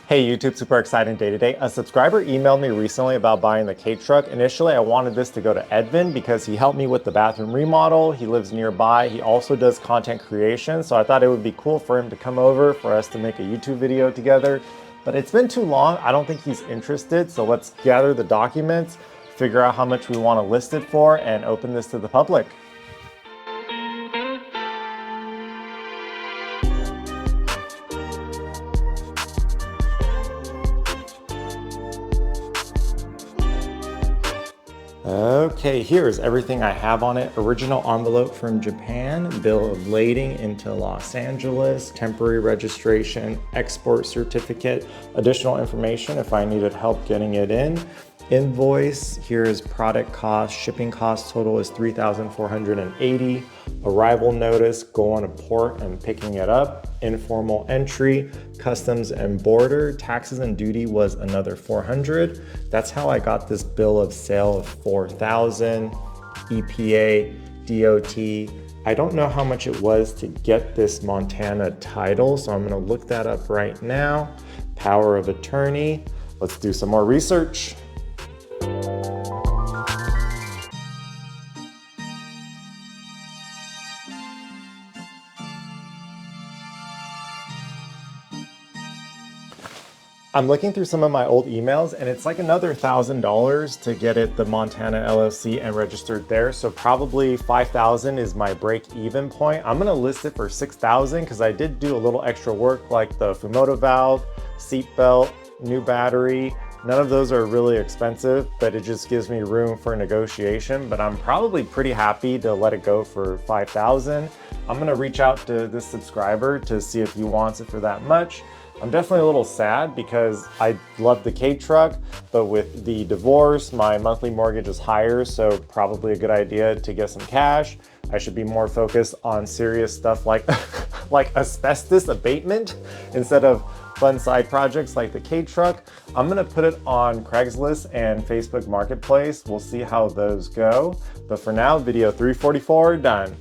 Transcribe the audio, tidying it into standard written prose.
Hey YouTube, super exciting day today. A subscriber emailed me recently about buying the Kei truck. Initially, I wanted this to go to Edvin because he helped me with the bathroom remodel. He lives nearby. He also does content creation, so I thought it would be cool for him to come over for us to make a YouTube video together. But it's been too long. I don't think he's interested, so let's gather the documents, figure out how much we want to list it for, and open this to the public. Okay, here's everything I have on it. Original envelope from Japan, bill of lading into Los Angeles, temporary registration, export certificate, additional information if I needed help getting it in. Invoice, here's product cost, shipping cost total is $3,480. Arrival notice, go on a port and picking it up. Informal entry, customs and border, taxes and duty was another $400. That's how I got this bill of sale of $4,000. EPA, DOT. I don't know how much it was to get this Montana title, so I'm gonna look that up right now. Power of attorney. Let's do some more research. I'm looking through some of my old emails and it's like another $1,000 to get it the Montana LLC and registered there. So probably 5,000 is my break-even point. I'm gonna list it for 6,000 because I did do a little extra work like the Fumoto valve, seat belt, new battery. None of those are really expensive, but it just gives me room for negotiation. But I'm probably pretty happy to let it go for 5,000. I'm gonna reach out to this subscriber to see if he wants it for that much. I'm definitely a little sad because I love the Kei truck, but with the divorce, my monthly mortgage is higher, so probably a good idea to get some cash. I should be more focused on serious stuff like, like asbestos abatement instead of fun side projects like the Kei truck. I'm gonna put it on Craigslist and Facebook Marketplace. We'll see how those go. But for now, video 344 done.